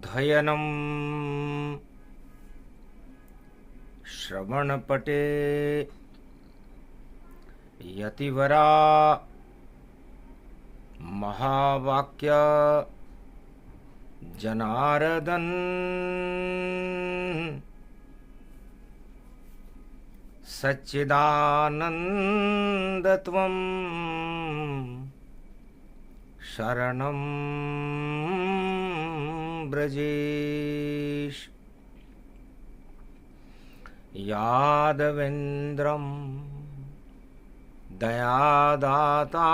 धयनं श्रवणपटे यतिवरा महावाक्य जनार्दन सच्चिदानन्दत्वं शरणं ब्रजेश। यादवेन्द्रं दयादाता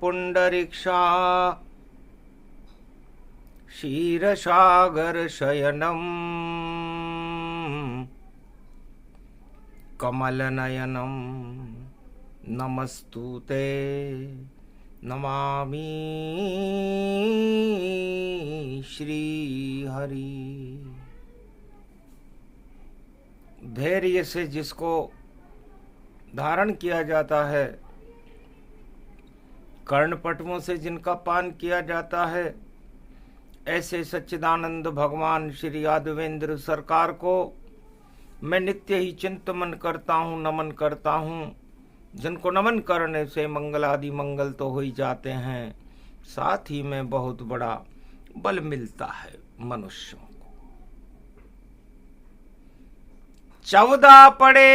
पुंडरीक्षा क्षीरसागर शयनं कमलनयनं नमस्तुते नमामि श्रीहरि। धैर्य से जिसको धारण किया जाता है, कर्णपटुओं से जिनका पान किया जाता है, ऐसे सच्चिदानंद भगवान श्री यादवेंद्र सरकार को मैं नित्य ही चिंतन करता हूँ, नमन करता हूँ। जिनको नमन करने से मंगल आदि मंगल तो हो ही जाते हैं, साथ ही में बहुत बड़ा बल मिलता है मनुष्यों को। 14 पड़े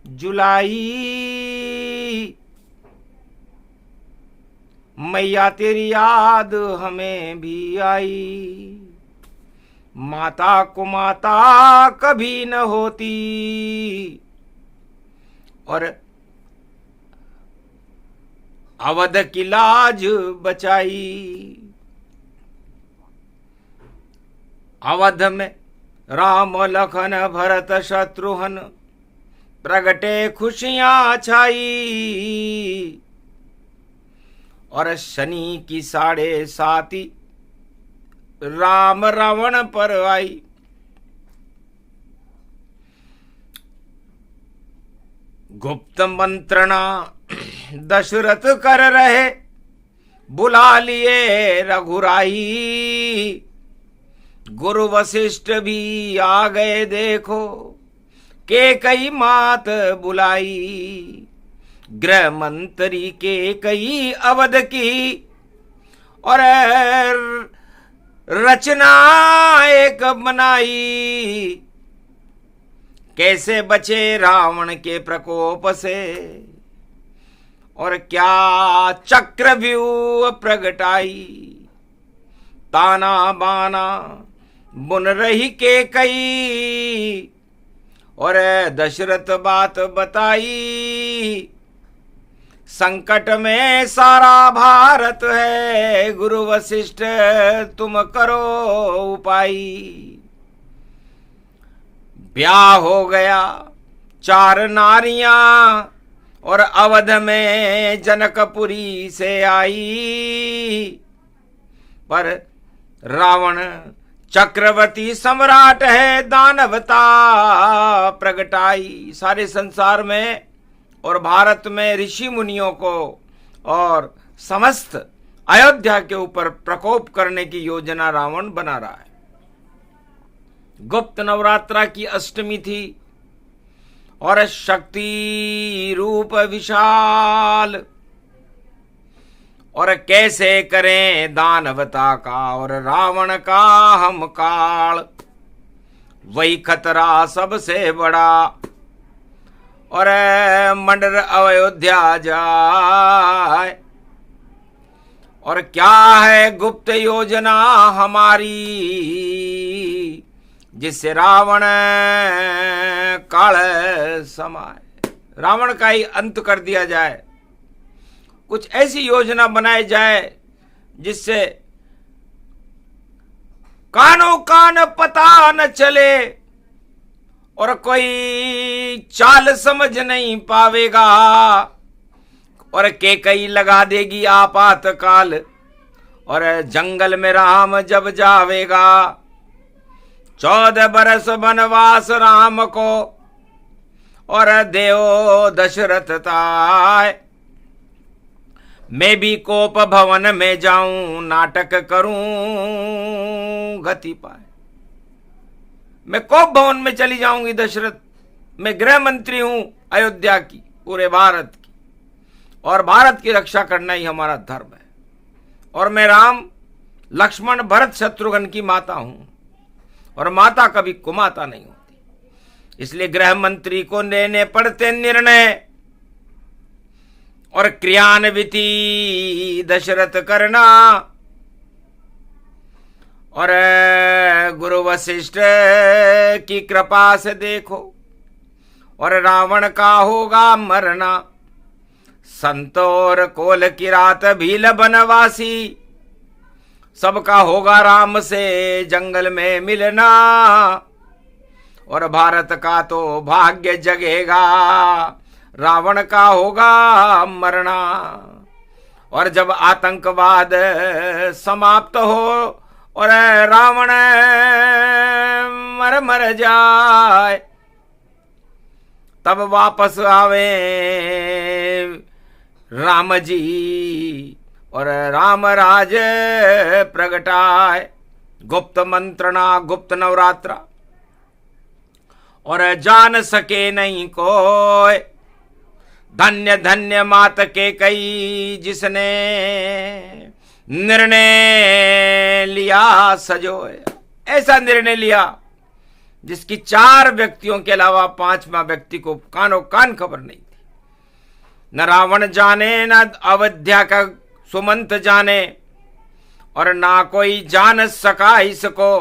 जुलाई, मैया तेरी याद हमें भी आई। माता को माता कभी न होती और अवध की लाज बचाई। अवध में राम लखन भरत शत्रुघ्न प्रगटे खुशियां छाई। और शनि की 7.5 राम रावण पर आई। गुप्त मंत्रणा दशरथ कर रहे, बुला लिए रघुराई। गुरु वशिष्ठ भी आ गए देखो, के कई मात बुलाई। गृह मंत्री के कई अवध की और रचना एक बनाई। कैसे बचे रावण के प्रकोप से और क्या चक्रव्यूह प्रगटाई। ताना बाना बुन रही के कई और दशरथ बात बताई। संकट में सारा भारत है, गुरु वशिष्ठ तुम करो उपाय। ब्याह हो गया 4 नारियां और अवध में जनकपुरी से आई। पर रावण चक्रवर्ती सम्राट है, दानवता प्रगटाई। सारे संसार में और भारत में ऋषि मुनियों को और समस्त अयोध्या के ऊपर प्रकोप करने की योजना रावण बना रहा है। गुप्त नवरात्रा की अष्टमी थी और शक्ति रूप विशाल। और कैसे करें दानवता का और रावण का हम काल। वही खतरा सबसे बड़ा और मंडर अयोध्या जाए। और क्या है गुप्त योजना हमारी, जिससे रावण काल समाए। रावण का ही अंत कर दिया जाए। कुछ ऐसी योजना बनाई जाए जिससे कानों कान पता न चले और कोई चाल समझ नहीं पावेगा। और केकई लगा देगी आपातकाल और जंगल में राम जब जावेगा। 14 बरस वनवास राम को और देव दशरथ ताय। मैं भी कोप भवन में जाऊं, नाटक करूं गति पाए। मैं कोप भवन में चली जाऊंगी दशरथ, मैं गृह मंत्री हूं अयोध्या की, पूरे भारत की, और भारत की रक्षा करना ही हमारा धर्म है। और मैं राम लक्ष्मण भरत शत्रुघ्न की माता हूं, और माता कभी कुमाता नहीं होती। इसलिए गृह मंत्री को लेने पड़ते निर्णय, और क्रियान्विति दशरथ करना। और गुरु वशिष्ठ की कृपा से देखो, और रावण का होगा मरना। संतोर कोल की रात भील बनवासी, सबका होगा राम से जंगल में मिलना। और भारत का तो भाग्य जगेगा, रावण का होगा मरना। और जब आतंकवाद समाप्त हो और रावण मर जाए, तब वापस आवे राम जी और राम राज प्रगटाए। गुप्त मंत्रणा गुप्त नवरात्रा, और जान सके नहीं कोई, धन्य धन्य मात के कई, जिसने निर्णय लिया सजोए। ऐसा निर्णय लिया जिसकी 4 व्यक्तियों के अलावा 5वां व्यक्ति को कानो कान खबर नहीं थी। न रावण जाने, न अयोध्या का सुमंत जाने, और ना कोई जान सका इसको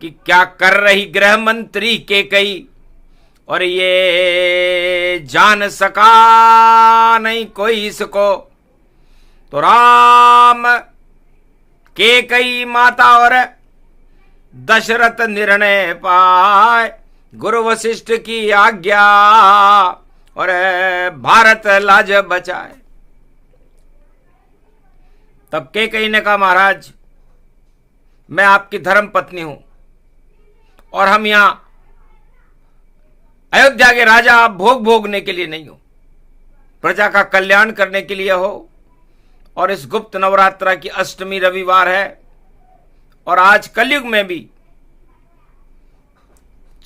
कि क्या कर रही गृह मंत्री के कई। और ये जान सका नहीं कोई इसको, तो राम के कई माता और दशरथ निर्णय पाए, गुरु वशिष्ठ की आज्ञा, और भारत लाज बचाए। तब के कई ने कहा, महाराज मैं आपकी धर्म पत्नी हूं, और हम यहां अयोध्या के राजा आप भोग भोगने के लिए नहीं हो, प्रजा का कल्याण करने के लिए हो। और इस गुप्त नवरात्रा की अष्टमी रविवार है, और आज कलयुग में भी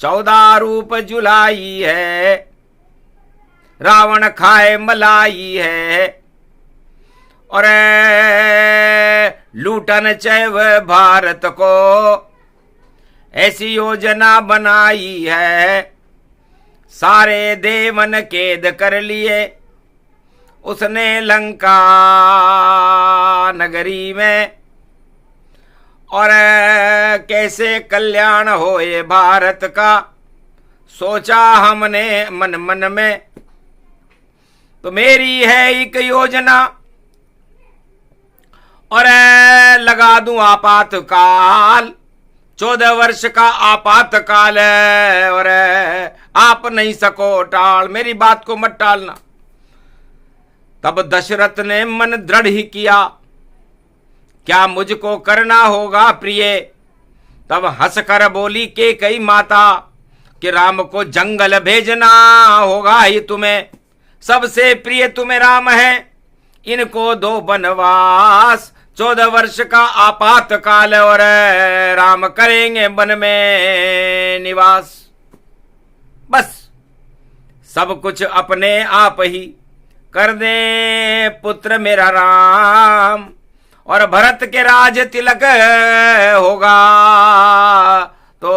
14 रूप जुलाई है, रावण खाए मलाई है, और लूटन चैव भारत को ऐसी योजना बनाई है। सारे देवन कैद कर लिए उसने लंका नगरी में, और कैसे कल्याण होए भारत का, सोचा हमने मन मन में। तो मेरी है एक योजना, और लगा दूं आपातकाल, 14 वर्ष का आपातकाल है, और आप नहीं सको टाल, मेरी बात को मत टालना। तब दशरथ ने मन दृढ़ ही किया, क्या मुझको करना होगा प्रिय। तब हंसकर बोली के कई माता कि राम को जंगल भेजना होगा ही तुम्हें, सबसे प्रिय तुम्हें राम है, इनको दो वनवास, 14 वर्ष का आपातकाल, और राम करेंगे वन में निवास। बस सब कुछ अपने आप ही कर दे पुत्र मेरा राम, और भरत के राज तिलक होगा, तो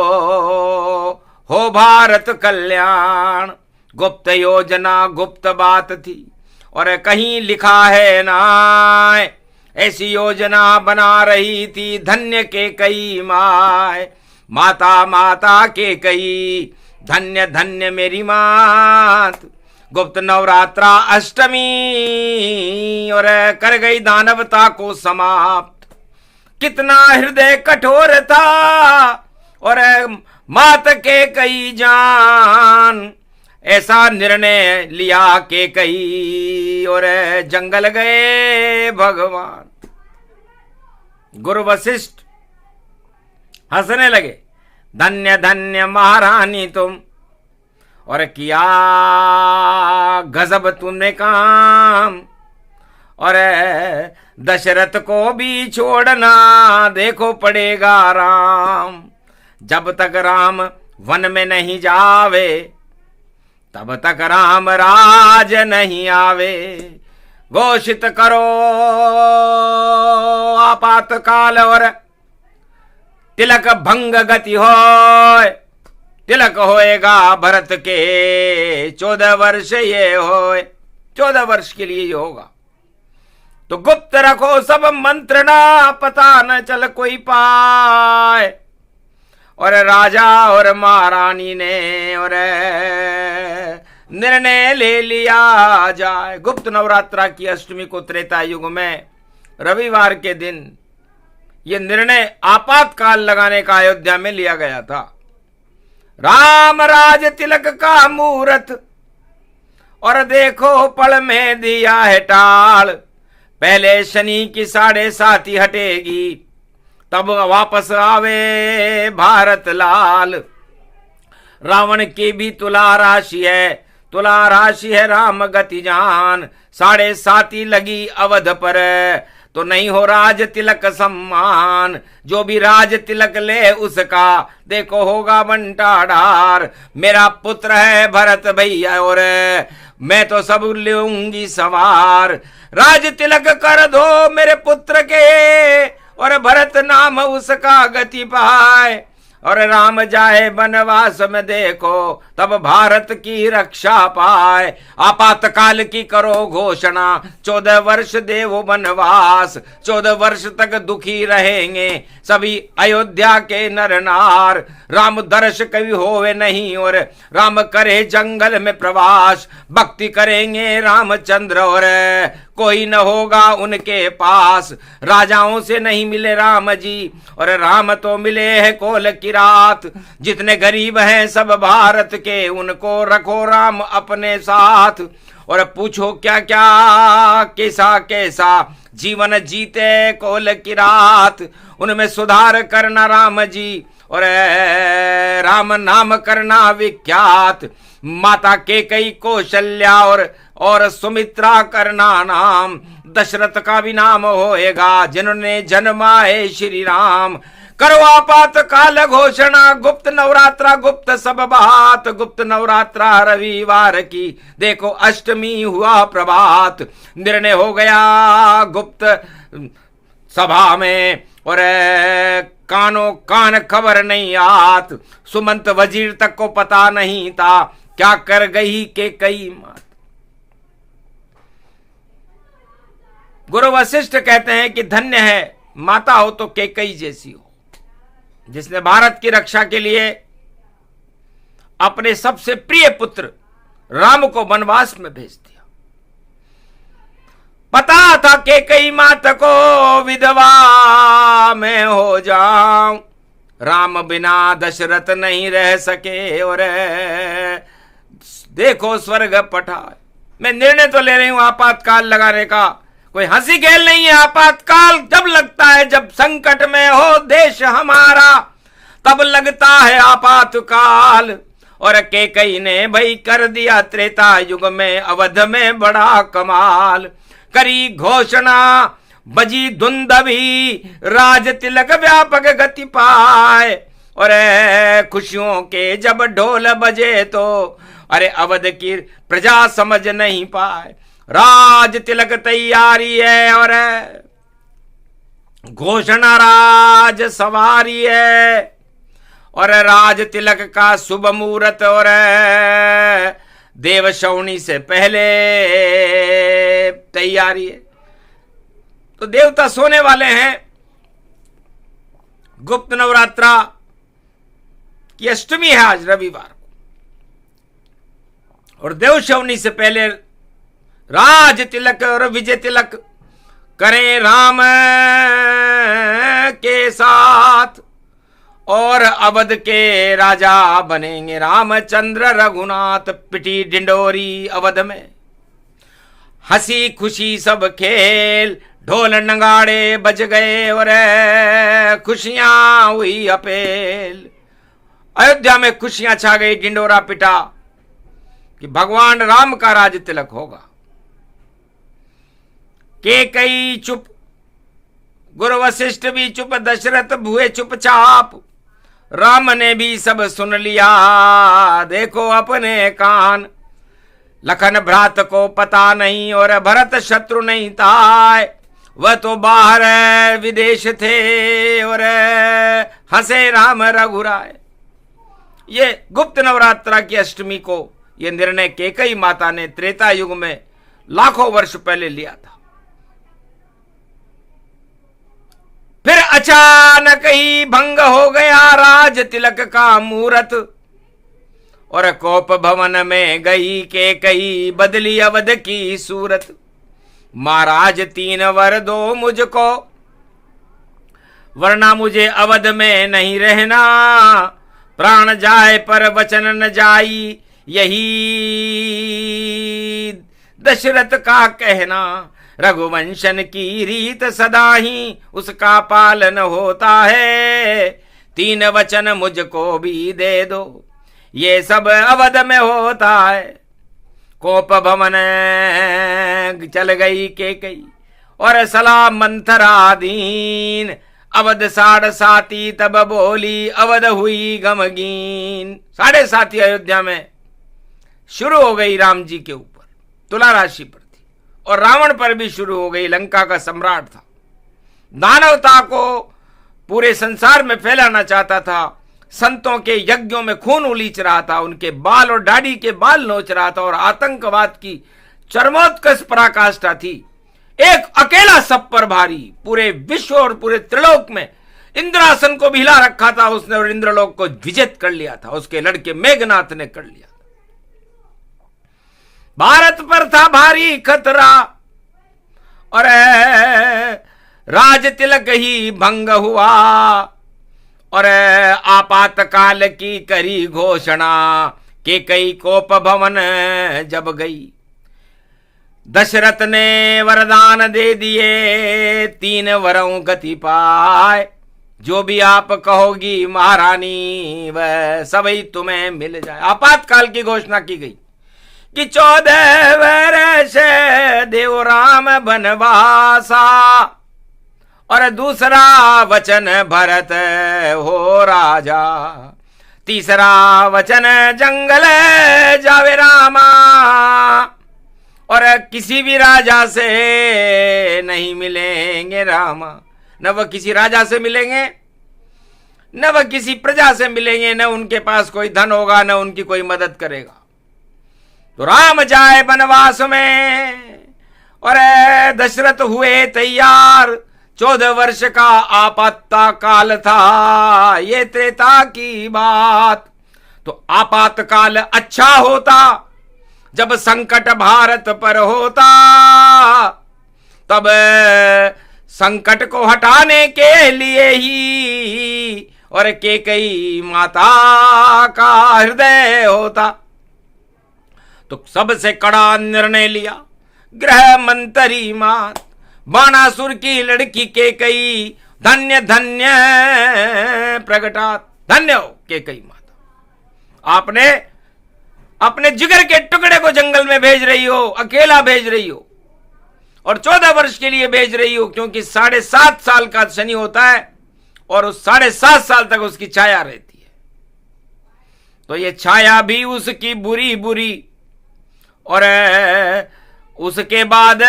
हो भारत कल्याण। गुप्त योजना गुप्त बात थी, और कहीं लिखा है ना, ऐसी योजना बना रही थी धन्य के कई माय। माता माता के कई, धन्य धन्य मेरी मात। गुप्त नवरात्रा अष्टमी, और कर गई दानवता को समाप्त। कितना हृदय कठोर था, और मात के कई जान, ऐसा निर्णय लिया के कई, और जंगल गए भगवान। गुरु वशिष्ठ हंसने लगे, धन्य धन्य महारानी तुम, और किया गजब तुमने काम, और दशरथ को भी छोड़ना देखो पड़ेगा राम। जब तक राम वन में नहीं जावे तब तक राम राज नहीं आवे। घोषित करो आपातकाल और तिलक भंग गति होय। तिलक होएगा भरत के 14 वर्ष ये होए। 14 वर्ष के लिए ये होगा। तो गुप्त रखो सब मंत्रणा पता न चल कोई पाए। और राजा और महारानी ने और निर्णय ले लिया जाए। गुप्त नवरात्रा की अष्टमी को त्रेता युग में रविवार के दिन यह निर्णय आपातकाल लगाने का अयोध्या में लिया गया था। राम राज तिलक का मुहूर्त और देखो पल में दिया है टाल। पहले शनि की 7:30 हटेगी तब वापस आवे भारत लाल। रावण की भी तुला राशि है, तुला राशि है राम गति जान। 7:30 लगी अवध पर तो नहीं हो राज तिलक सम्मान। जो भी राज तिलक ले उसका देखो होगा बंटाढार। मेरा पुत्र है भरत भैया और मैं तो सब लूंगी सवार। राज तिलक कर दो मेरे पुत्र के और भरत नाम उसका गति पाए। और राम जाए वनवास में देखो तब भारत की रक्षा पाए। आपातकाल की करो घोषणा 14 वर्ष देवो वनवास। 14 वर्ष तक दुखी रहेंगे सभी अयोध्या के नर नार। राम दर्श कभी होवे नहीं और राम करे जंगल में प्रवास। भक्ति करेंगे रामचंद्र और कोई न होगा उनके पास। राजाओं से नहीं मिले राम जी और राम तो मिले हैं कोल की रात। जितने गरीब हैं सब भारत के उनको रखो राम अपने साथ। और पूछो क्या क्या कैसा कैसा जीवन जीते कोल की रात। उनमें सुधार करना राम जी और राम नाम करना विख्यात। माता केकई कौशल्या और सुमित्रा करना नाम। दशरथ का भी नाम होएगा जिन्होंने जन्माए श्री राम। करो आपातकाल घोषणा गुप्त नवरात्रा गुप्त सब बात। गुप्त नवरात्रा रविवार की देखो अष्टमी हुआ प्रभात। निर्णय हो गया गुप्त सभा में और कानों कान खबर नहीं आत। सुमंत वजीर तक को पता नहीं था क्या कर गई के कई मात। गुरु वशिष्ठ कहते हैं कि धन्य है माता हो तो केकई जैसी हो जिसने भारत की रक्षा के लिए अपने सबसे प्रिय पुत्र राम को वनवास में भेज दिया। पता था केकई माता को विधवा में हो जाऊं। राम बिना दशरथ नहीं रह सके और देखो स्वर्ग पठाए। मैं निर्णय तो ले रही हूं आपातकाल लगाने का, कोई हंसी खेल नहीं है। आपातकाल जब लगता है जब संकट में हो देश हमारा तब लगता है आपातकाल। और केकई ने भाई कर दिया त्रेता युग में अवध में बड़ा कमाल। करी घोषणा बजी धुंधवी राज तिलक व्यापक गति पाए। और खुशियों के जब ढोल बजे तो अरे अवध की प्रजा समझ नहीं पाए। राज तिलक तैयारी है और घोषणा राज सवारी है। और राज तिलक का शुभ मुहूर्त और देव श्रवणी से पहले तैयारी है। तो देवता सोने वाले हैं। गुप्त नवरात्रा की अष्टमी है आज रविवार को और देव श्रवणी से पहले राज तिलक और विजय तिलक करें राम के साथ। और अवध के राजा बनेंगे रामचंद्र रघुनाथ। पिटी डिंडोरी अवध में हंसी खुशी सब खेल ढोल नगाड़े बज गए और खुशियां हुई अपेल। अयोध्या में खुशियां छा गई। डिंडोरा पिटा कि भगवान राम का राज तिलक होगा। केकई चुप, गुरु वशिष्ठ भी चुप, दशरथ हुए चुपचाप। राम ने भी सब सुन लिया, देखो अपने कान। लखन भ्रात को पता नहीं और भरत शत्रु नहीं था, वह तो बाहर विदेश थे और हंसे राम रघुराय। ये गुप्त नवरात्रा की अष्टमी को यह निर्णय केकई माता ने त्रेता युग में लाखों वर्ष पहले लिया था। फिर अचानक ही भंग हो गया राज तिलक का मुहूर्त, और कोप भवन में गई केकई, बदली अवध की सूरत। महाराज 3 वर दो मुझको, वरना मुझे अवध में नहीं रहना। प्राण जाए पर वचन न जाई, यही दशरथ का कहना। रघुवंशन की रीत सदा ही उसका पालन होता है। 3 वचन मुझको भी दे दो, ये सब अवध में होता है। कोप भवन चल गई केकई, और सलाम मंथराधीन। अवध 7.5 तब बोली, अवध हुई गमगीन। 7.5 अयोध्या में शुरू हो गई राम जी के ऊपर, तुला राशि पर थी, और रावण पर भी शुरू हो गई। लंका का सम्राट था, दानवता को पूरे संसार में फैलाना चाहता था। संतों के यज्ञों में खून उलीच रहा था, उनके बाल और दाढ़ी के बाल नोच रहा था, और आतंकवाद की चरमोत्कर्ष पराकाष्ठा थी। एक अकेला सब पर भारी, पूरे विश्व और पूरे त्रिलोक में इंद्रासन को भी हिला रखा था उसने, और इंद्रलोक को विजित कर लिया था, उसके लड़के मेघनाथ ने कर लिया था। भारत पर था भारी खतरा, और राज तिलक ही भंग हुआ, और आपातकाल की करी घोषणा। केकई कोप भवन जब गई, दशरथ ने वरदान दे दिए, 3 वरों गति पाए। जो भी आप कहोगी महारानी, वह सभी तुम्हें मिल जाए। आपातकाल की घोषणा की गई कि 14 वर्ष देव राम बनवासा, और दूसरा वचन भरत हो राजा। तीसरा वचन जंगल जावे रामा, और किसी भी राजा से नहीं मिलेंगे रामा। न वह किसी राजा से मिलेंगे, न वह किसी प्रजा से मिलेंगे, न उनके पास कोई धन होगा, न उनकी कोई मदद करेगा। तो राम जाए वनवास में, और दशरथ हुए तैयार। 14 वर्ष का आपात काल था, ये त्रेता की बात। तो आपातकाल अच्छा होता जब संकट भारत पर होता, तब संकट को हटाने के लिए ही और केकई माता का हृदय होता। तो सबसे कड़ा निर्णय लिया गृह मंत्री मात, बाणासुर की लड़की केकई। धन्य धन्य प्रगटात, धन्य हो केकई माता, आपने अपने जिगर के टुकड़े को जंगल में भेज रही हो, अकेला भेज रही हो, और 14 वर्ष के लिए भेज रही हो, क्योंकि 7.5 साल का शनि होता है, और उस 7.5 साल तक उसकी छाया रहती है। तो ये छाया भी उसकी बुरी बुरी, और उसके बाद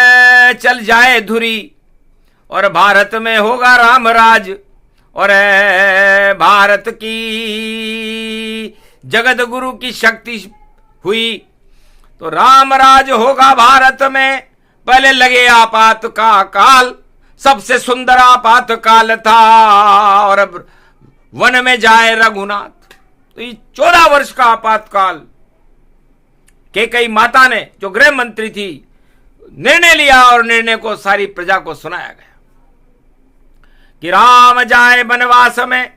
चल जाए धुरी, और भारत में होगा रामराज, और भारत की जगत गुरु की शक्ति हुई तो रामराज होगा भारत में। पहले लगे आपात का काल, सबसे सुंदर आपात काल था, और अब वन में जाए रघुनाथ। तो ये 14 वर्ष का आपातकाल केकई माता ने, जो गृह मंत्री थी, निर्णय लिया, और निर्णय को सारी प्रजा को सुनाया गया कि राम जाए वनवास में,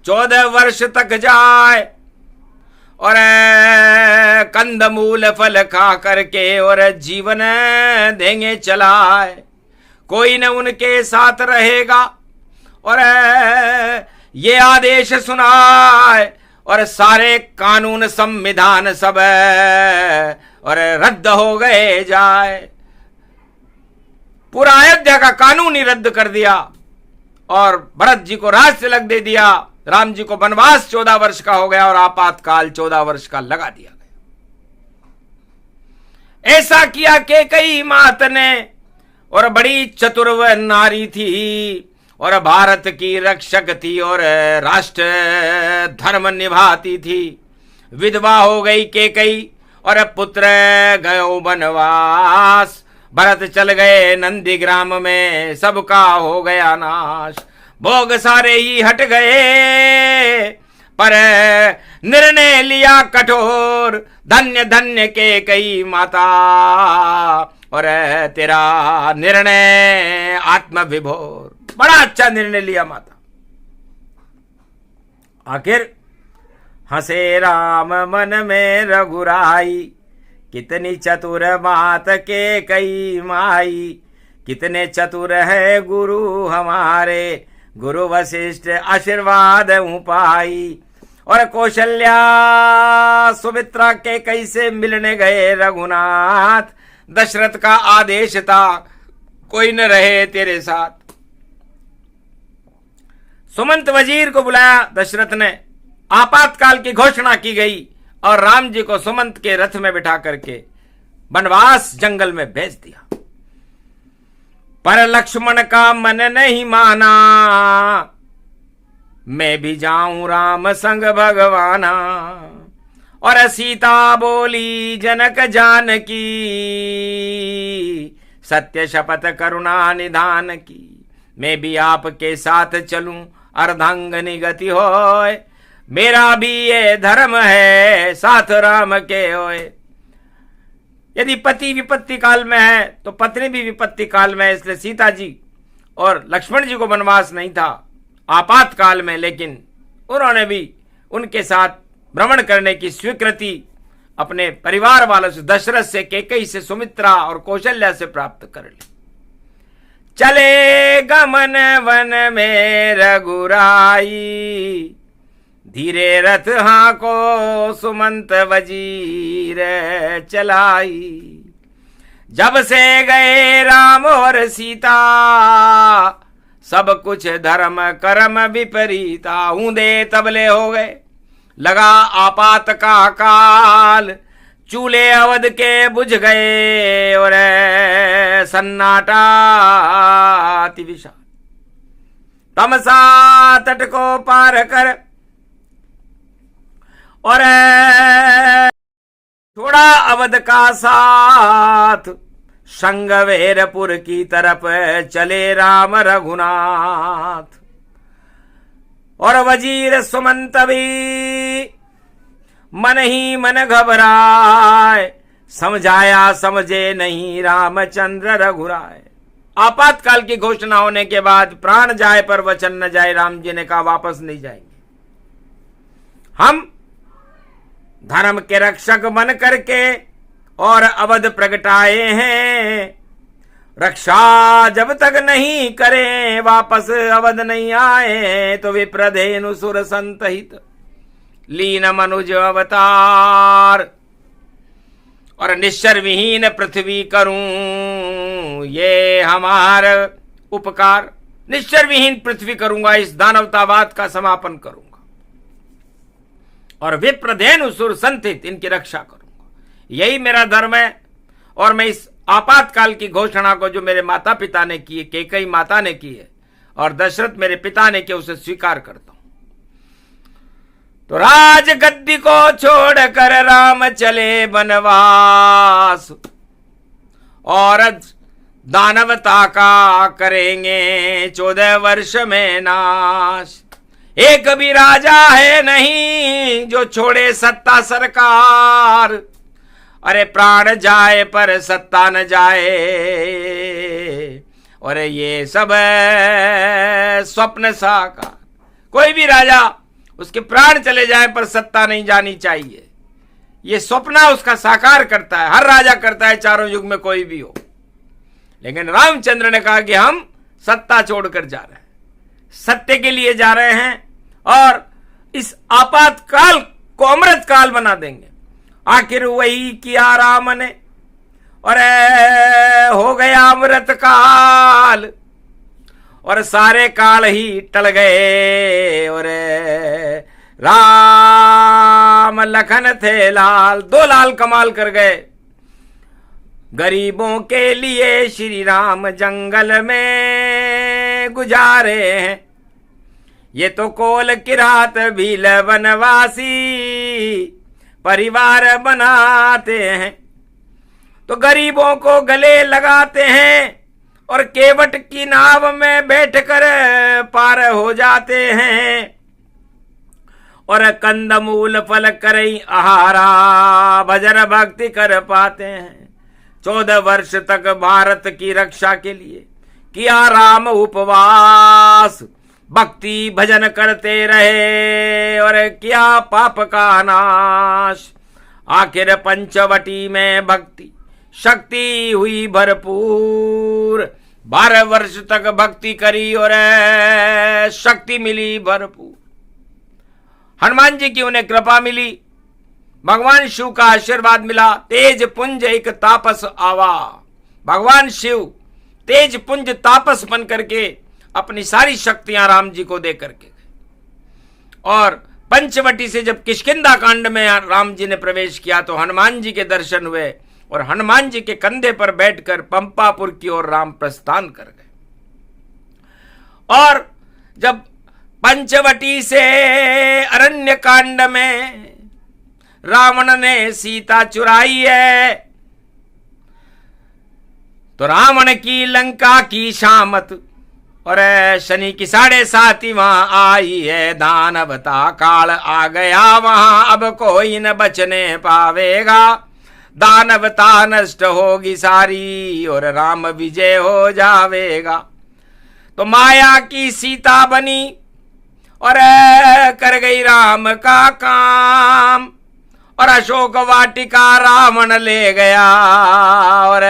14 वर्ष तक जाए, और कंदमूल फल खा करके और जीवन देंगे चलाए। कोई न उनके साथ रहेगा, और ये आदेश सुनाए, और सारे कानून संविधान सब और रद्द हो गए जाए। पूरा अयोध्या का कानून ही रद्द कर दिया और भरत जी को राज तिलक दे दिया। राम जी को वनवास 14 वर्ष का हो गया और आपातकाल 14 वर्ष का लगा दिया गया। ऐसा किया कैकेयी मात ने, और बड़ी चतुर वह नारी थी और भारत की रक्षक थी और राष्ट्र धर्म निभाती थी। विधवा हो गई कैकेयी और पुत्र गयो वनवास। भरत चल गए नंदीग्राम में, सबका हो गया नाश। भोग सारे ही हट गए पर निर्णय लिया कठोर। धन्य धन्य कैकेयी माता और तेरा निर्णय आत्म विभोर। बड़ा अच्छा निर्णय लिया माता। आखिर हंसे राम मन में रघुराई, कितनी चतुर मात कैकेयी माई। कितने चतुर है गुरु हमारे, गुरु वशिष्ठ आशीर्वाद पाई। और कौशल्या सुमित्रा कैकेयी से मिलने गए रघुनाथ। दशरथ का आदेश था कोई न रहे तेरे साथ। सुमंत वजीर को बुलाया दशरथ ने, आपातकाल की घोषणा की गई और राम जी को सुमंत के रथ में बिठा करके वनवास जंगल में भेज दिया। पर लक्ष्मण का मन नहीं माना, मैं भी जाऊं राम संग भगवाना। और सीता बोली जनक जानकी, सत्य शपथ करुणा निधान की। मैं भी आपके साथ चलूं अर्धांगनी गति होए, मेरा भी ये धर्म है साथ राम के होए। यदि पति विपत्ति काल में है तो पत्नी भी विपत्ति काल में है। इसलिए सीता जी और लक्ष्मण जी को वनवास नहीं था आपातकाल में, लेकिन उन्होंने भी उनके साथ भ्रमण करने की स्वीकृति अपने परिवार वालों से, दशरथ से, कैकेयी से, सुमित्रा और कौशल्या से प्राप्त कर ली। चले गमन वन में रघुराई, धीरे रथ हांको सुमंत वजीर चलाई। जब से गए राम और सीता, सब कुछ धर्म कर्म विपरीता। ऊंधे तबले हो गए, लगा आपात का काल। चूल्हे अवध के बुझ गए और सन्नाटा अति विशाल। तमसा तट को पार कर और छोड़ा अवध का साथ। शंगवेरपुर की तरफ चले राम रघुनाथ। और वजीर सुमंत भी मन ही मन घबराए, समझाया समझे नहीं रामचंद्र रघुराय। आपातकाल की घोषणा होने के बाद प्राण जाए पर वचन न जाए, राम जी ने कहा वापस नहीं जाएंगे। हम धर्म के रक्षक बन करके और अवध प्रगटाए हैं। रक्षा जब तक नहीं करें वापस अवध नहीं आए, तो विप्रधेनु सुर संतहित लीन मनुज अवतार। और निश्चर विहीन पृथ्वी करूं ये हमार उपकार। निश्चर विहीन पृथ्वी करूंगा, इस दानवतावाद का समापन करूंगा और विप्रधेनु सुर संतहित इनकी रक्षा करूंगा। यही मेरा धर्म है। और मैं इस आपातकाल की घोषणा को जो मेरे माता पिता ने की है, कैकेयी माता ने की है और दशरथ मेरे पिता ने किया, उसे स्वीकार करता हूं। तो राज गद्दी को छोड़कर राम चले वनवास और दानवता का करेंगे 14 वर्ष में नाश। एक भी राजा है नहीं जो छोड़े सत्ता सरकार। अरे प्राण जाए पर सत्ता न जाए, और ये सब स्वप्न साकार। कोई भी राजा, उसके प्राण चले जाए पर सत्ता नहीं जानी चाहिए। ये स्वप्न उसका साकार करता है, हर राजा करता है, चारों युग में कोई भी हो। लेकिन रामचंद्र ने कहा कि हम सत्ता छोड़कर जा रहे हैं, सत्य के लिए जा रहे हैं और इस आपातकाल को अमृत काल बना देंगे। आखिर वही किया राम ने, और हो गया अमृत काल और सारे काल ही टल गए। और राम लखन थे लाल, दो लाल कमाल कर गए। गरीबों के लिए श्री राम जंगल में गुजारे हैं, ये तो कोल किरात भील वनवासी परिवार बनाते हैं। तो गरीबों को गले लगाते हैं और केवट की नाव में बैठकर पार हो जाते हैं। और कंदमूल फल करई आहारा भजन भक्ति कर पाते हैं। 14 वर्ष तक भारत की रक्षा के लिए किया राम उपवास, भक्ति भजन करते रहे और किया पाप का नाश। आखिर पंचवटी में भक्ति शक्ति हुई भरपूर, 12 वर्ष तक भक्ति करी और शक्ति मिली भरपूर। हनुमान जी की उन्हें कृपा मिली, भगवान शिव का आशीर्वाद मिला। तेज पुंज एक तापस आवा, भगवान शिव तेज पुंज तापस बन करके अपनी सारी शक्तियां राम जी को दे करके गए। और पंचवटी से जब किष्किंधा कांड में राम जी ने प्रवेश किया तो हनुमान जी के दर्शन हुए और हनुमान जी के कंधे पर बैठकर पंपापुर की ओर राम प्रस्थान कर गए। और जब पंचवटी से अरण्य कांड में रावण ने सीता चुराई है तो रावण की लंका की शामत और शनि की 7.5 वहां आई है। दानवता काल आ गया वहां, अब कोई न बचने पावेगा। दानवता नष्ट होगी सारी और राम विजय हो जावेगा। तो माया की सीता बनी और कर गई राम का काम और अशोक वाटिका रावण ले गया और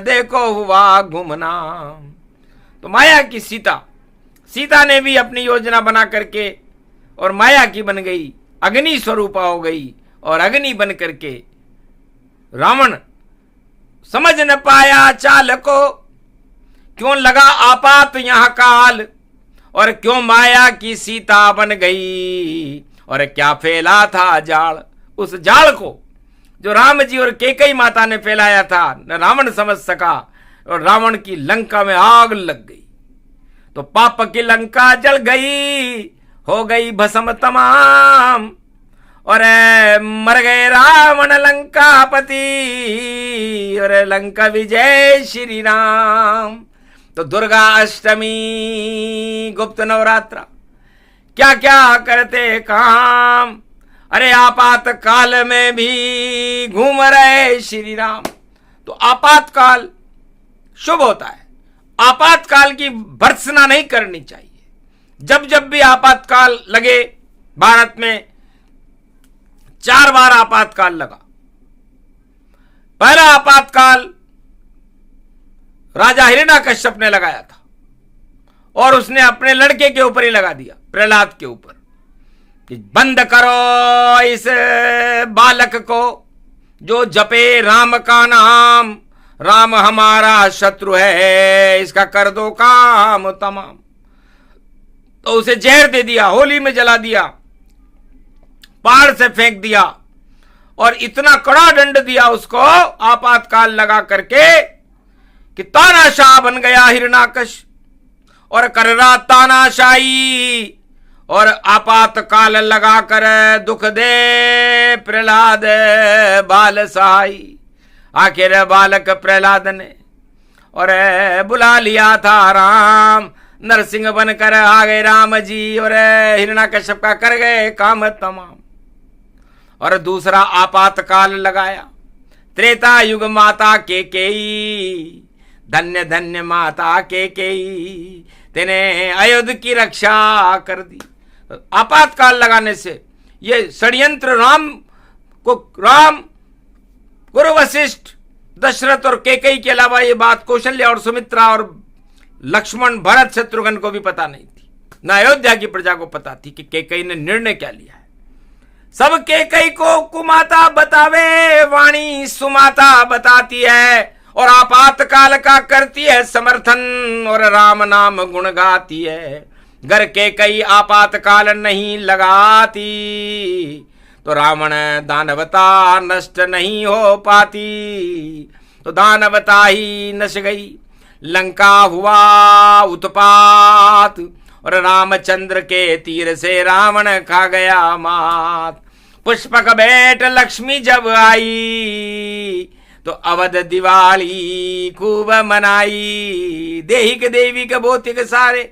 देखो हुआ गुमनाम। तो माया की सीता ने भी अपनी योजना बना करके और माया की बन गई, अग्नि स्वरूपा हो गई और अग्नि बन करके रावण समझ न पाया चाल को, क्यों लगा आपात यहां काल और क्यों माया की सीता बन गई और क्या फैला था जाल। उस जाल को जो राम जी और कैकेयी माता ने फैलाया था न रावण समझ सका और रावण की लंका में आग लग गई। तो पाप की लंका जल गई, हो गई भस्म तमाम और मर गए रावण लंकापति और लंका विजय श्री राम। तो दुर्गा अष्टमी गुप्त नवरात्रा क्या क्या करते काम, अरे आपातकाल में भी घूम रहे श्री राम। तो आपातकाल शुभ होता है, आपातकाल की भर्त्सना नहीं करनी चाहिए। जब जब भी आपातकाल लगे, भारत में 4 बार आपातकाल लगा। पहला आपातकाल राजा हिरण्याकश्यप ने लगाया था और उसने अपने लड़के के ऊपर ही लगा दिया, प्रहलाद के ऊपर, कि बंद करो इस बालक को जो जपे राम का नाम, राम हमारा शत्रु है, इसका कर दो काम तमाम। तो उसे जहर दे दिया, होली में जला दिया, पहाड़ से फेंक दिया और इतना कड़ा दंड दिया उसको आपातकाल लगा करके कि तानाशाह बन गया हिरण्याकश और कर रहा तानाशाही और आपातकाल लगाकर दुख दे प्रहलाद बाल सहाई। आखिर बालक प्रहलाद ने और बुला लिया था राम, नरसिंह बनकर आ गए राम जी और हिरण्याकश्यप का कर गए काम तमाम। और दूसरा आपातकाल लगाया त्रेता युग माता कैकेयी, धन्य धन्य माता कैकेयी, तेने अयोध्या की रक्षा कर दी। आपातकाल लगाने से ये षड्यंत्र राम गुरु वशिष्ठ दशरथ और कैकेयी के अलावा ये बात कौशल्या और सुमित्रा और लक्ष्मण भरत शत्रुघ्न को भी पता नहीं थी, न अयोध्या की प्रजा को पता थी कि कैकेयी ने निर्णय क्या लिया है। सब कैकेयी को कुमाता बतावे, वाणी सुमाता बताती है और आपातकाल का करती है समर्थन और राम नाम गुण गाती है। घर के कई आपातकाल नहीं लगाती तो रावण दानवता नष्ट नहीं हो पाती। तो दानवता ही नश गई, लंका हुआ उत्पात और रामचंद्र के तीर से रावण खा गया मात। पुष्पक भेंट लक्ष्मी जब आई तो अवध दिवाली खूब मनाई। देहिक देविक भौतिक सारे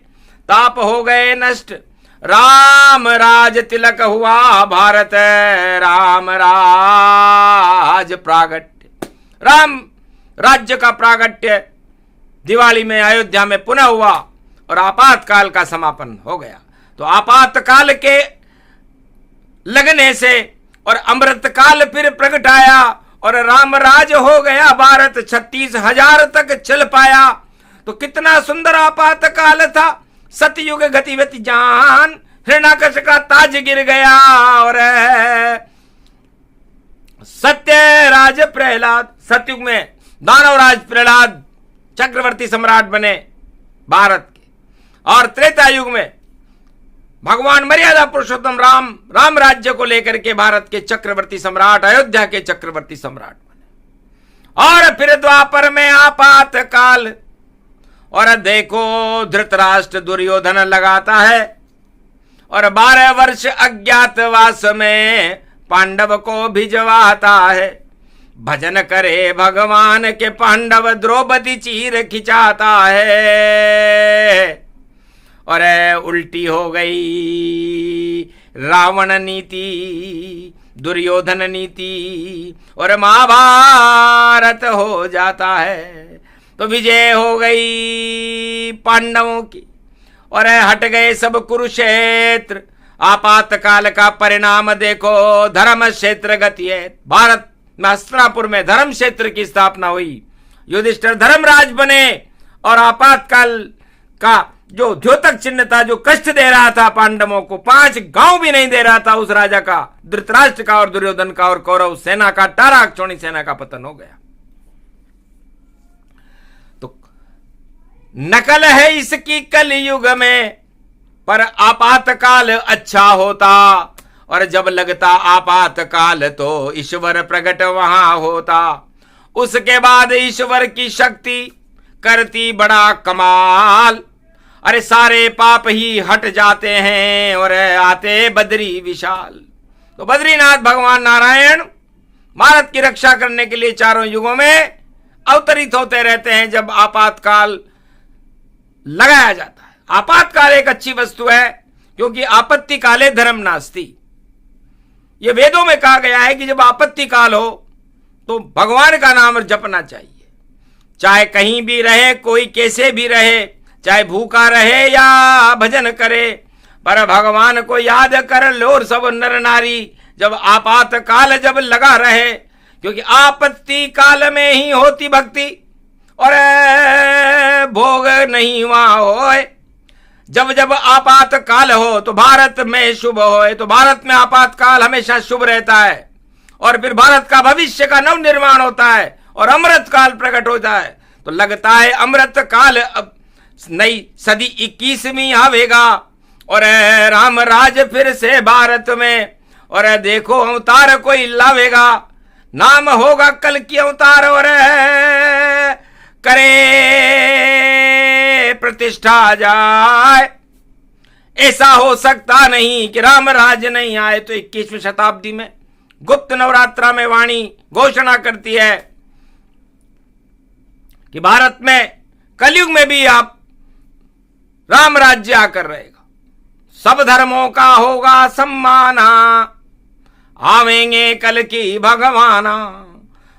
ताप हो गए नष्ट, राम राज तिलक हुआ भारत, राम राज प्रागट्य। राम राज्य का प्रागट्य दिवाली में अयोध्या में पुनः हुआ और आपातकाल का समापन हो गया। तो आपातकाल के लगने से और अमृतकाल फिर प्रगट आया और रामराज हो गया भारत, 36,000 तक चल पाया। तो कितना सुंदर आपातकाल था। सतयुग गतिवति जान, हिरण्याकश का ताज गिर गया और सत्यराज प्रहलाद, सतयुग में दानवराज प्रहलाद चक्रवर्ती सम्राट बने भारत के, और त्रेता युग में भगवान मर्यादा पुरुषोत्तम राम राज्य को लेकर के भारत के चक्रवर्ती सम्राट, अयोध्या के चक्रवर्ती सम्राट बने। और फिर द्वापर में आपातकाल और देखो धृतराष्ट्र दुर्योधन लगाता है और 12 वर्ष अज्ञातवास में पांडव को भिजवाता है। भजन करे भगवान के पांडव द्रौपदी चीर खिंचाता है और उल्टी हो गई रावण नीति, दुर्योधन नीति और महाभारत हो जाता है। तो विजय हो गई पांडवों की और हट गए सब कुरुक्षेत्र। आपातकाल का परिणाम देखो, धर्म क्षेत्र गति है। भारत में हस्तिनापुर में धर्म क्षेत्र की स्थापना हुई, युधिष्ठिर धर्मराज बने और आपातकाल का जो द्योतक चिन्ह था, जो कष्ट दे रहा था पांडवों को, 5 गांव भी नहीं दे रहा था उस राजा का, धृतराष्ट्र का और दुर्योधन का और कौरव सेना का, टाराक्षोणी सेना का पतन हो गया। तो नकल है इसकी कलयुग में, पर आपातकाल अच्छा होता और जब लगता आपातकाल तो ईश्वर प्रकट वहां होता। उसके बाद ईश्वर की शक्ति करती बड़ा कमाल, अरे सारे पाप ही हट जाते हैं और आते बद्री विशाल। तो बद्रीनाथ भगवान नारायण भारत की रक्षा करने के लिए चारों युगों में अवतरित होते रहते हैं जब आपातकाल लगाया जाता है। आपातकाल एक अच्छी वस्तु है क्योंकि आपत्ति काले धर्म नास्ति। यह वेदों में कहा गया है कि जब आपत्ति काल हो तो भगवान का नाम जपना चाहिए, चाहे कहीं भी रहे, कोई कैसे भी रहे, चाहे भूखा रहे या भजन करे, पर भगवान को याद कर लो सब नर नारी जब आपातकाल जब लगा रहे, क्योंकि आपत्ति काल में ही होती भक्ति और भोग नहीं वहां होए। जब जब आपातकाल हो तो भारत में शुभ होए। तो भारत में आपातकाल हमेशा शुभ रहता है और फिर भारत का भविष्य का नव निर्माण होता है और अमृत काल प्रकट होता है। तो लगता है अमृत काल अब नई सदी 21वीं आवेगा और राम राज फिर से भारत में, और देखो अवतार कोई लावेगा, नाम होगा कल की अवतार और करे प्रतिष्ठा जाए। ऐसा हो सकता नहीं कि राम राज नहीं आए। तो 21वीं शताब्दी में गुप्त नवरात्रा में वाणी घोषणा करती है कि भारत में कलयुग में भी आप राम राज्य आकर रहेगा, सब धर्मों का होगा सम्माना, आवेंगे कल की भगवाना।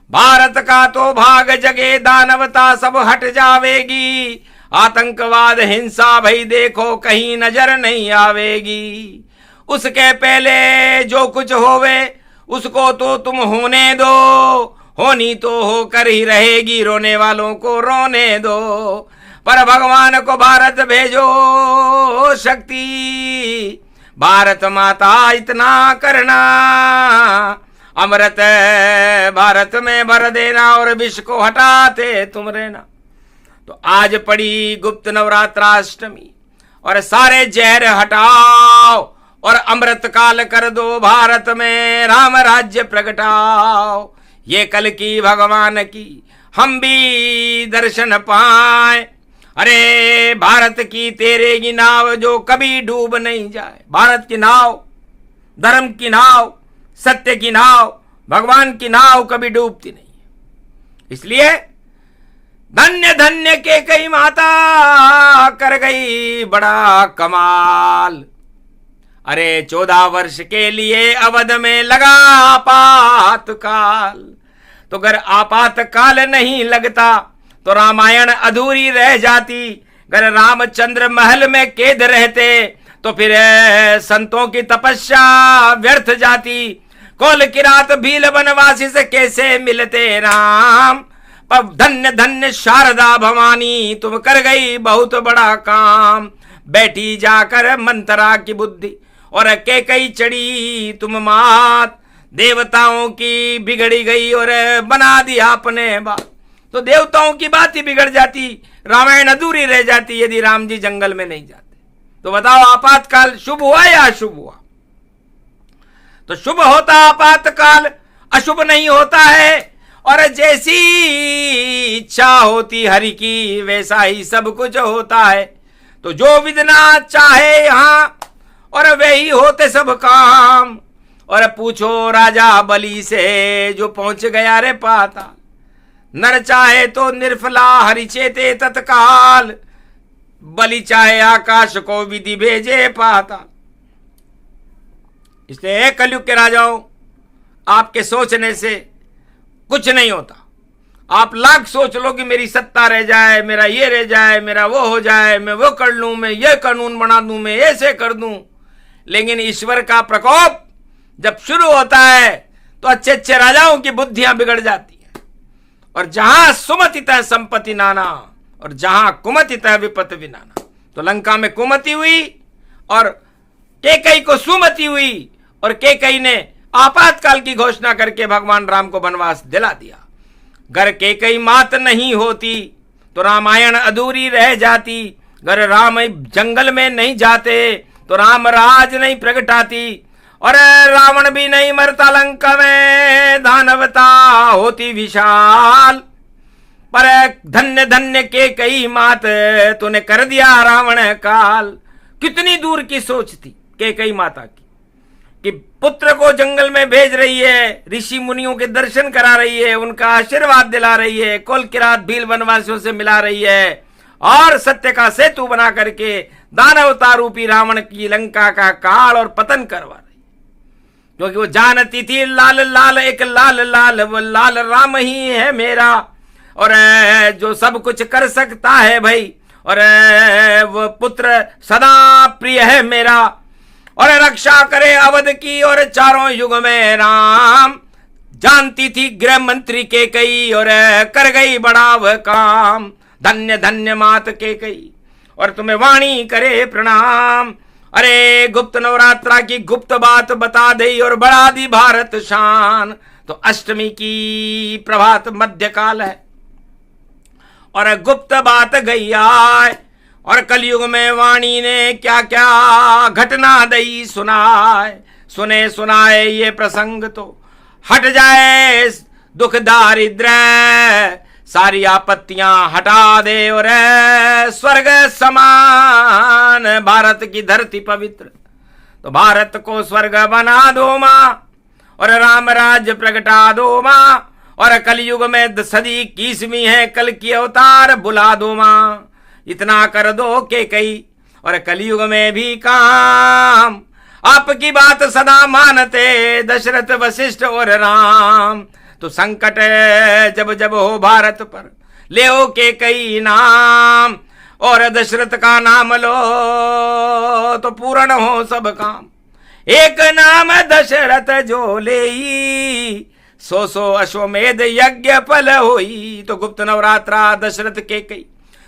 भारत का तो भाग जगे, दानवता सब हट जावेगी, आतंकवाद हिंसा भई देखो कहीं नजर नहीं आवेगी। उसके पहले जो कुछ होवे उसको तो तुम होने दो, होनी तो होकर ही रहेगी, रोने वालों को रोने दो। पर भगवान को भारत भेजो शक्ति, भारत माता इतना करना, अमृत भारत में भर देना और विष को हटाते तुम रहना। तो आज पड़ी गुप्त नवरात्राष्टमी और सारे जहर हटाओ और अमृत काल कर दो, भारत में राम राज्य प्रगटाओ। ये कल की भगवान की हम भी दर्शन पाए। अरे भारत की तेरे की नाव जो कभी डूब नहीं जाए। भारत की नाव, धर्म की नाव, सत्य की नाव, भगवान की नाव कभी डूबती नहीं है। इसलिए धन्य धन्य कैकेयी माता कर गई बड़ा कमाल। अरे 14 वर्ष के लिए अवध में लगा आपातकाल। तो अगर आपातकाल नहीं लगता तो रामायण अधूरी रह जाती। अगर रामचंद्र महल में कैद रहते तो फिर संतों की तपस्या व्यर्थ जाती। कोल किरात भील वनवासी से कैसे मिलते राम। पर धन्य धन्य शारदा भवानी तुम कर गई बहुत बड़ा काम। बैठी जाकर मंत्रा की बुद्धि और कैकेयी चढ़ी तुम मात। देवताओं की बिगड़ी गई और बना दिया अपने बात। तो देवताओं की बात ही बिगड़ जाती, रामायण अधूरी रह जाती यदि राम जी जंगल में नहीं जाते। तो बताओ आपातकाल शुभ हुआ या अशुभ हुआ? तो शुभ होता आपातकाल, अशुभ नहीं होता है। और जैसी इच्छा होती हरि की वैसा ही सब कुछ होता है। तो जो विधना चाहे यहां और वही होते सब काम। और पूछो राजा बलि से जो पहुंच गया रे पाता। नर चाहे तो निर्फला हरि चेते तत्काल। बलि चाहे आकाश को विधि भेजे पाता। इसलिए कलयुग के राजाओं, आपके सोचने से कुछ नहीं होता। आप लाख सोच लो कि मेरी सत्ता रह जाए, मेरा ये रह जाए, मेरा वो हो जाए, मैं वो कर लूं, मैं ये कानून बना दूं, मैं ऐसे कर दूं। लेकिन ईश्वर का प्रकोप जब शुरू होता है तो अच्छे अच्छे राजाओं की बुद्धियां बिगड़ जाती हैं। और जहां सुमति तह संपत्ति नाना और जहां कुमति तह विपत्ति विनाना। तो लंका में कुमति हुई और कैकेयी को सुमति हुई और कैकेयी ने आपातकाल की घोषणा करके भगवान राम को वनवास दिला दिया। अगर कैकेयी मात नहीं होती तो रामायण अधूरी रह जाती। अगर राम जंगल में नहीं जाते तो राम राज नहीं प्रगटाती। और रावण भी नहीं मरता लंका में, दानवता होती विशाल। पर धन्य धन्य कैकेयी मात तूने कर दिया रावण काल। कितनी दूर की सोच थी कैकेयी माता की कि पुत्र को जंगल में भेज रही है, ऋषि मुनियों के दर्शन करा रही है, उनका आशीर्वाद दिला रही है, कोल किरात भील वनवासियों से मिला रही है और सत्य का सेतु बना करके दानवता रूपी रावण की लंका का काल और पतन करवा रही। क्योंकि वो जानती थी लाल लाल एक लाल लाल, वो लाल राम ही है मेरा। और जो सब कुछ कर सकता है भाई, और वो पुत्र सदा प्रिय है मेरा। और रक्षा करे अवध की और चारों युग में राम। जानती थी गृह मंत्री कैकेयी और कर गई बड़ा वह काम। धन्य धन्य मात कैकेयी और तुम्हें वाणी करे प्रणाम। अरे गुप्त नवरात्रा की गुप्त बात बता दी और बढ़ा दी भारत शान। तो अष्टमी की प्रभात मध्यकाल है और गुप्त बात गई आए। और कलयुग में वाणी ने क्या क्या घटना दई सुनाए। सुने सुनाए ये प्रसंग तो हट जाए दुख दारिद्र्य। सारी आपत्तियां हटा दे और स्वर्ग समान भारत की धरती पवित्र। तो भारत को स्वर्ग बना दो मां और राम राज्य प्रगटा दो मां। और कलयुग में सदी 21वीं है, कल की अवतार बुला दो मां। इतना कर दो कैकेयी और कलयुग में भी काम। आपकी बात सदा मानते दशरथ वशिष्ठ और राम। तो संकट जब जब हो भारत पर ले हो कैकेयी नाम। और दशरथ का नाम लो तो पूर्ण हो सब काम। एक नाम दशरथ जो लेई, सो सो अश्वमेध यज्ञ फल होई। तो गुप्त नवरात्रा दशरथ कैकेयी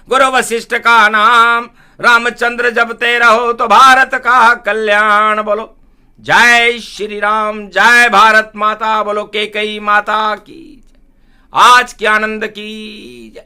गुरु वशिष्ठ का नाम। रामचंद्र जपते रहो तो भारत का कल्याण। बोलो जय श्री राम, जय भारत माता, बोलो कैकेयी माता की, आज के आनंद की जय।